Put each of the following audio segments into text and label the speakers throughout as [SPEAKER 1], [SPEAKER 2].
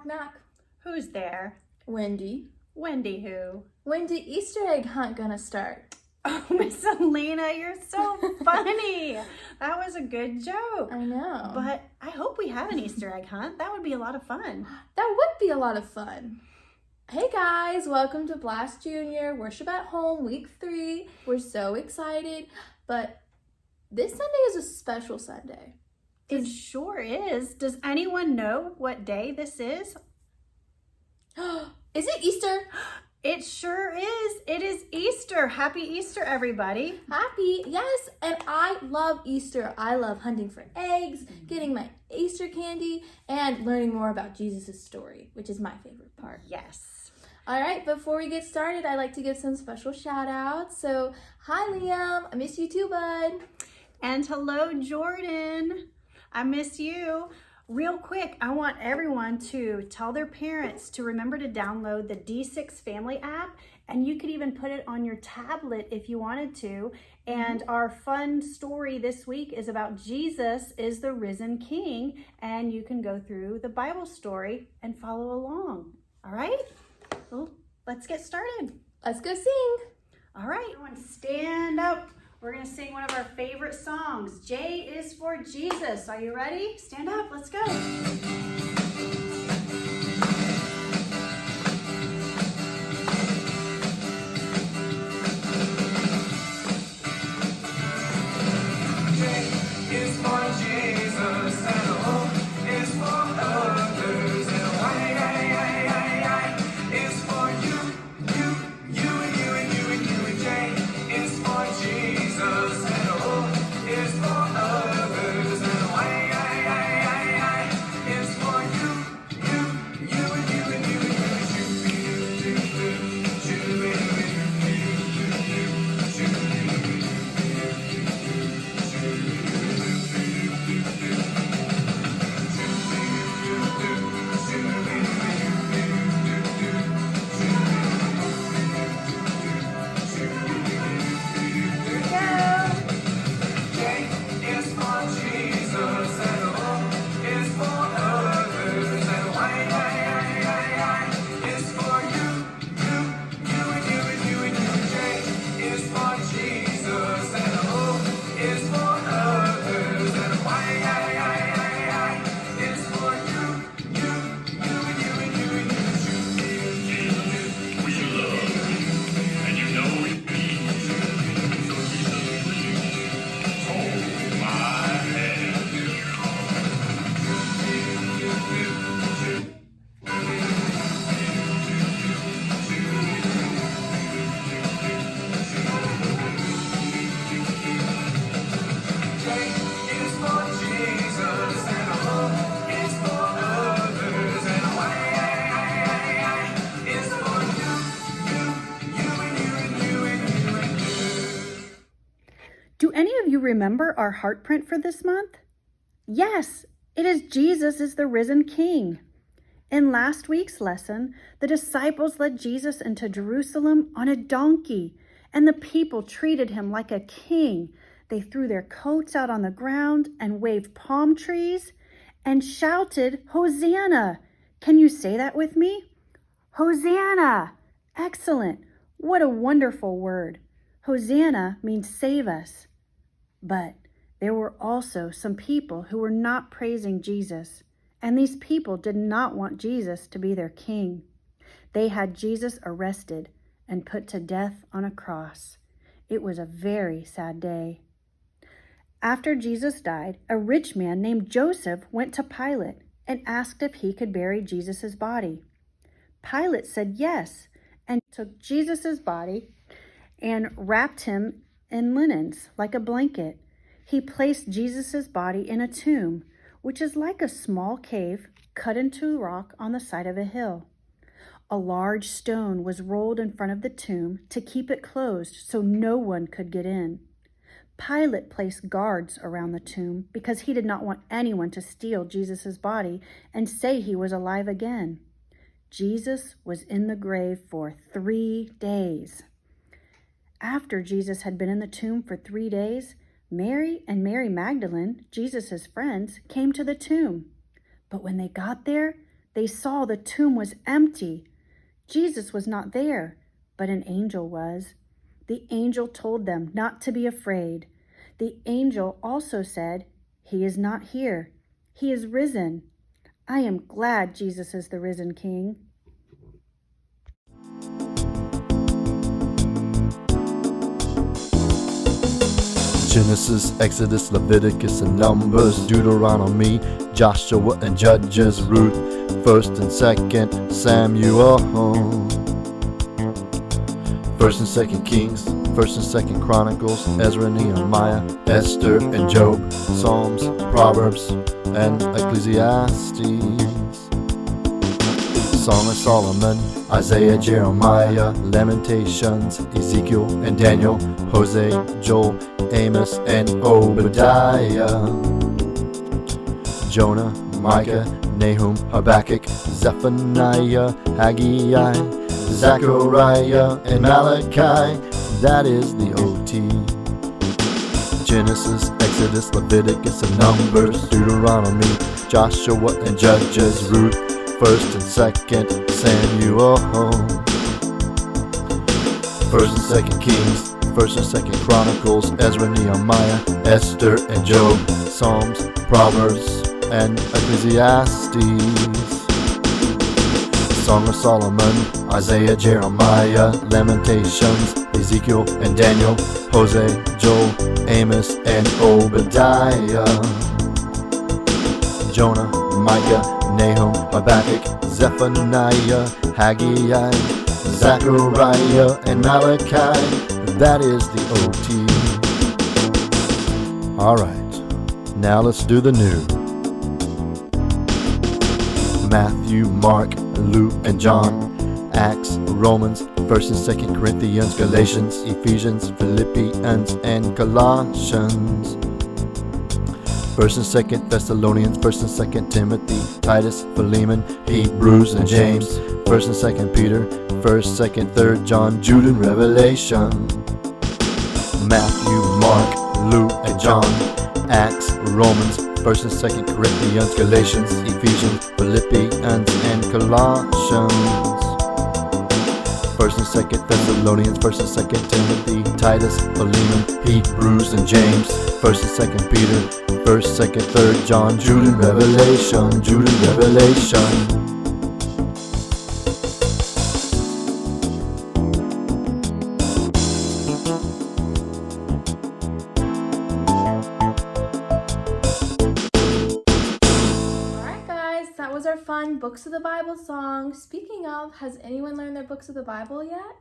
[SPEAKER 1] Knock, knock.
[SPEAKER 2] Who's there?
[SPEAKER 1] Wendy.
[SPEAKER 2] Wendy who?
[SPEAKER 1] When's the Easter egg hunt gonna start?
[SPEAKER 2] Oh, Miss Elena, you're so funny. That was a good joke.
[SPEAKER 1] I know.
[SPEAKER 2] But I hope we have an Easter egg hunt. That would be a lot of fun.
[SPEAKER 1] That would be a lot of fun. Hey guys, welcome to Blast Junior Worship at Home Week 3. We're so excited, but this Sunday is a special Sunday.
[SPEAKER 2] It sure is. Does anyone know what day this is?
[SPEAKER 1] Is it Easter?
[SPEAKER 2] It sure is. It is Easter. Happy Easter, everybody.
[SPEAKER 1] Happy, yes, and I love Easter. I love hunting for eggs, getting my Easter candy, and learning more about Jesus' story, which is my favorite part.
[SPEAKER 2] Yes.
[SPEAKER 1] All right, before we get started, I'd like to give some special shout outs. So, hi Liam, I miss you too, bud.
[SPEAKER 2] And hello, Jordan. I miss you. Real quick, I want everyone to tell their parents to remember to download the D6 Family app, and you could even put it on your tablet if you wanted to. And our fun story this week is about Jesus is the risen King, and you can go through the Bible story and follow along. All right? Well, let's get started.
[SPEAKER 1] Let's go sing.
[SPEAKER 2] All right, everyone stand up. We're going to sing one of our favorite songs. J is for Jesus. Are you ready? Stand up. Let's go. Do any of you remember our heart print for this month? Yes, it is Jesus is the risen King. In last week's lesson, the disciples led Jesus into Jerusalem on a donkey, and the people treated him like a king. They threw their coats out on the ground and waved palm trees and shouted, "Hosanna!" Can you say that with me? Hosanna! Excellent! What a wonderful word. Hosanna means save us. But there were also some people who were not praising Jesus, and these people did not want Jesus to be their king. They had Jesus arrested and put to death on a cross. It was a very sad day. After Jesus died, a rich man named Joseph went to Pilate and asked if he could bury Jesus' body. Pilate said yes, and took Jesus' body and wrapped him in linens like a blanket. He placed Jesus' body in a tomb, which is like a small cave cut into rock on the side of a hill. A large stone was rolled in front of the tomb to keep it closed so no one could get in. Pilate placed guards around the tomb because he did not want anyone to steal Jesus' body and say he was alive again. Jesus was in the grave for 3 days. After Jesus had been in the tomb for 3 days, Mary and Mary Magdalene, Jesus' friends, came to the tomb. But when they got there, They saw the tomb was empty. Jesus was not there, but an angel was. The angel told them not to be afraid. The angel also said, "He is not here. He is risen. I am glad Jesus is the risen King."
[SPEAKER 3] Genesis, Exodus, Leviticus, and Numbers, Deuteronomy, Joshua and Judges, Ruth, 1st and 2nd Samuel, 1st and 2nd Kings, 1st and 2nd Chronicles, Ezra, Nehemiah, Esther, and Job, Psalms, Proverbs, and Ecclesiastes. Song of Solomon, Isaiah, Jeremiah, Lamentations, Ezekiel and Daniel, Hosea, Joel, Amos, and Obadiah. Jonah, Micah, Nahum, Habakkuk, Zephaniah, Haggai, Zechariah, and Malachi. That is the OT. Genesis, Exodus, Leviticus, and Numbers, Deuteronomy, Joshua and Judges, Ruth, 1st and 2nd Samuel, 1st and 2nd Kings, 1st and 2nd Chronicles, Ezra, Nehemiah, Esther, and Job, Psalms, Proverbs, and Ecclesiastes. Song of Solomon, Isaiah, Jeremiah, Lamentations, Ezekiel and Daniel, Hosea, Joel, Amos, and Obadiah. Jonah, Micah, Nahum, Habakkuk, Zephaniah, Haggai, Zechariah, and Malachi. That is the OT. Alright, now let's do the new. Matthew, Mark, Luke, and John, Acts, Romans, 1st and 2nd Corinthians, Galatians, Ephesians, Philippians, and Colossians. 1st and 2nd Thessalonians, 1st and 2nd Timothy, Titus, Philemon, Hebrews, and James, 1st and 2nd Peter, 1st, 2nd, 3rd John, Jude, and Revelation. Matthew, Mark, Luke, and John, Acts, Romans, 1st and 2nd Corinthians, Galatians, Ephesians, Philippians, and Colossians. 1st and 2nd Thessalonians, 1st and 2nd Timothy, Titus, Philemon, Hebrews, and James, 1st and 2nd Peter, 1st, 2nd, 3rd John, Jude, and Revelation, Jude, and Revelation.
[SPEAKER 1] Alright guys, that was our fun Books of the Bible song. Speaking of, has anyone learned their Books of the Bible yet?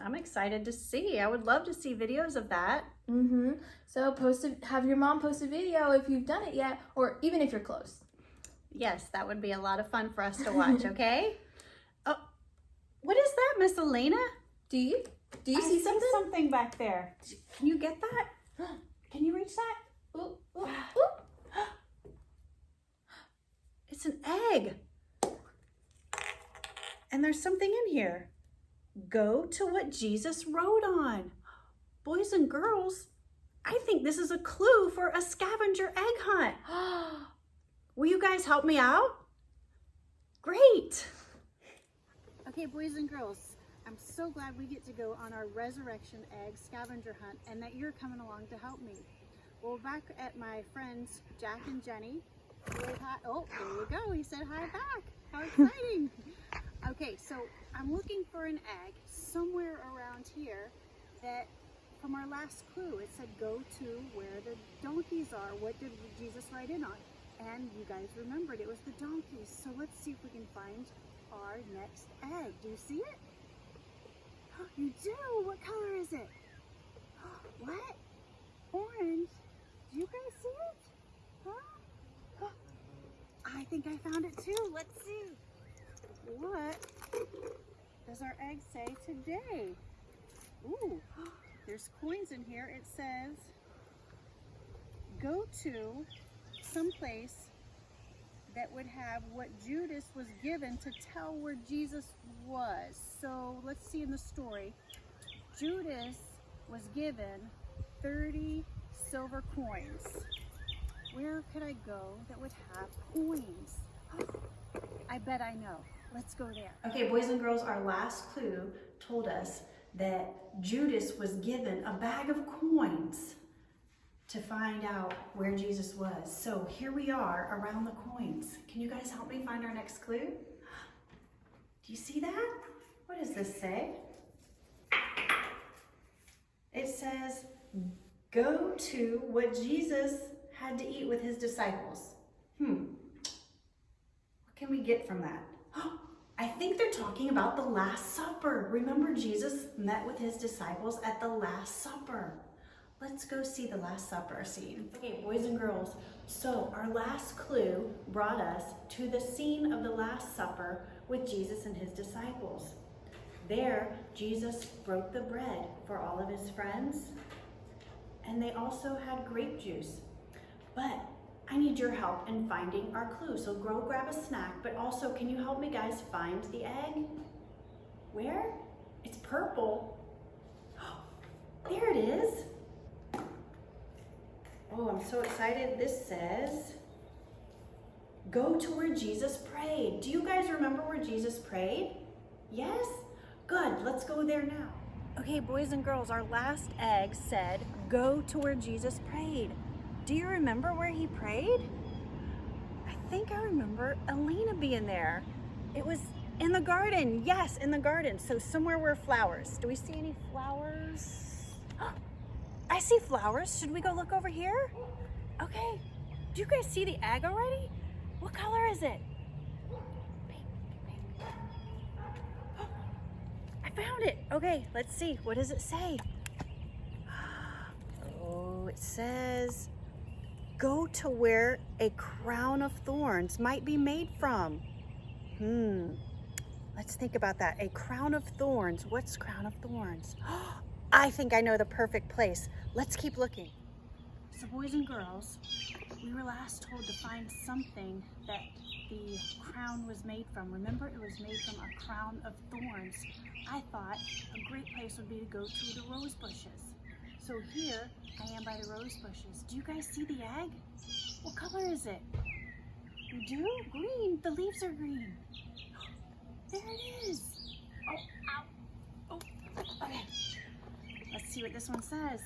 [SPEAKER 2] I'm excited to see. I would love to see videos of that.
[SPEAKER 1] So have your mom post a video if you've done it yet, or even if you're close.
[SPEAKER 2] Yes, that would be a lot of fun for us to watch, okay? Oh, what is that, Miss Elena?
[SPEAKER 1] Do you see something?
[SPEAKER 2] Something back there. Can you get that? Can you reach that?
[SPEAKER 1] Ooh, ooh, ooh.
[SPEAKER 2] It's an egg. And there's something in here. Go to what Jesus wrote on. Boys and girls, I think this is a clue for a scavenger egg hunt. Will you guys help me out? Great. Okay, boys and girls, I'm so glad we get to go on our resurrection egg scavenger hunt and that you're coming along to help me. Well, back at my friends Jack and Jenny. Hi. Oh, there you go. He said hi back. How exciting. Okay, so I'm looking for an egg somewhere around here that from our last clue, it said go to where the donkeys are. What did Jesus write in on? And you guys remembered it was the donkeys. So let's see if we can find our next egg. Do you see it? You do? What color is it? What? Orange. Do you guys see it? Huh? I think I found it too. Let's see. What does our egg say today? Ooh, there's coins in here. It says, go to some place that would have what Judas was given to tell where Jesus was. So let's see in the story. Judas was given 30 silver coins. Where could I go that would have coins? I bet I know. Let's go there.
[SPEAKER 4] Okay, boys and girls, our last clue told us that Judas was given a bag of coins to find out where Jesus was. So here we are around the coins. Can you guys help me find our next clue? Do you see that? What does this say? It says, go to what Jesus had to eat with his disciples. What can we get from that? I think they're talking about the Last Supper. Remember, Jesus met with his disciples at the Last Supper. Let's go see the Last Supper scene. Okay, boys and girls, so our last clue brought us to the scene of the Last Supper with Jesus and his disciples. There, Jesus broke the bread for all of his friends, and they also had grape juice. But I need your help in finding our clue. So go grab a snack, but also can you help me guys find the egg? Where? It's purple. There it is. Oh, I'm so excited. This says, go to where Jesus prayed. Do you guys remember where Jesus prayed? Yes? Good, let's go there now. Okay, boys and girls, our last egg said, go to where Jesus prayed. Do you remember where he prayed? I think I remember Elena being there. It was in the garden. Yes, in the garden. So somewhere where flowers. Do we see any flowers? I see flowers. Should we go look over here? Okay. Do you guys see the egg already? What color is it? Pink, pink. I found it. Okay, let's see. What does it say? Oh, it says, go to where a crown of thorns might be made from. Let's think about that. A crown of thorns. What's crown of thorns? I think I know the perfect place. Let's keep looking. So boys and girls, we were last told to find something that the crown was made from. Remember, it was made from a crown of thorns. I thought a great place would be to go to the rose bushes. So here I am by the rose bushes. Do you guys see the egg? What color is it? You do? Green. The leaves are green. There it is. Oh, ow. Oh, okay. Let's see what this one says.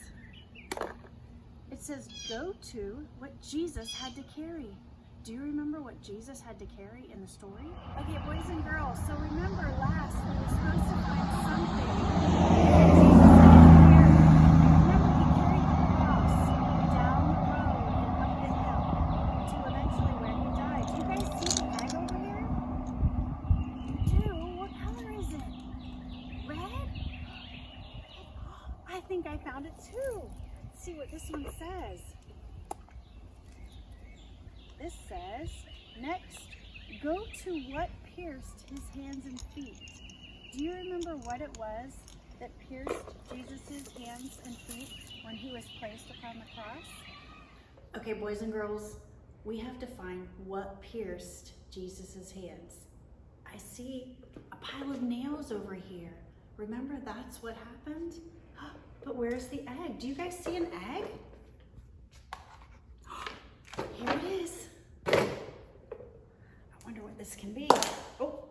[SPEAKER 4] It says, go to what Jesus had to carry. Do you remember what Jesus had to carry in the story? Okay, boys and girls, so remember last we were supposed to find something that Jesus had to carry. Remember, he carried the cross down the road and up the hill to eventually where he died. Do you guys see the egg over here? You do? What color is it? Red? I think I found it too. Let's see what this one says. This says, next, go to what pierced his hands and feet. Do you remember what it was that pierced Jesus' hands and feet when he was placed upon the cross? Okay, boys and girls, we have to find what pierced Jesus' hands. I see a pile of nails over here. Remember, that's what happened? But where's the egg? Do you guys see an egg? Here it is. I wonder what this can be. Oh.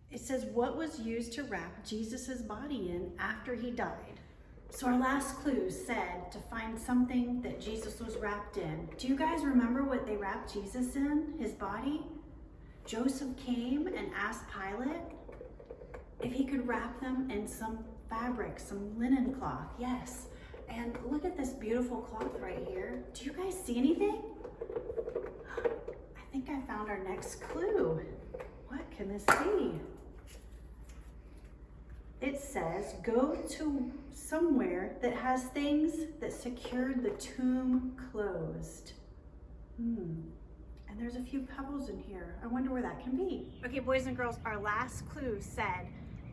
[SPEAKER 4] It says, what was used to wrap Jesus' body in after he died? So our last clue said to find something that Jesus was wrapped in. Do you guys remember what they wrapped Jesus in, his body? Joseph came and asked Pilate if he could wrap them in some fabric, some linen cloth. Yes. And look at this beautiful cloth right here. Do you guys see anything? I think I found our next clue. What can this be? It says, go to somewhere that has things that secured the tomb closed. And there's a few pebbles in here. I wonder where that can be. Okay, boys and girls, our last clue said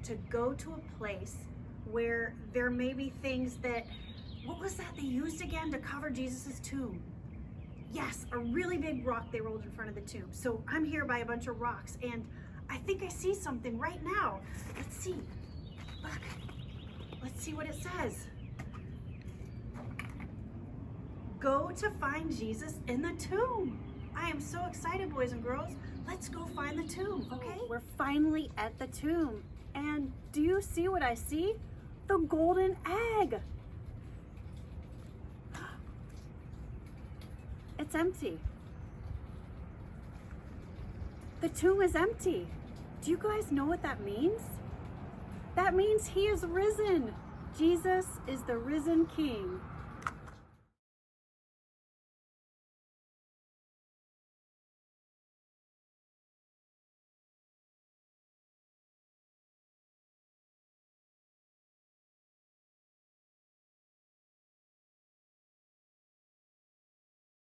[SPEAKER 4] to go to a place where there may be things that, what was that they used again to cover Jesus's tomb? Yes, a really big rock they rolled in front of the tomb. So I'm here by a bunch of rocks and I think I see something right now. Let's see. Look. Let's see what it says. Go to find Jesus in the tomb. I am so excited, boys and girls. Let's go find the tomb, okay? We're finally at the tomb. And do you see what I see? The golden egg. It's empty. The tomb is empty. Do you guys know what that means? That means he is risen. Jesus is the risen King.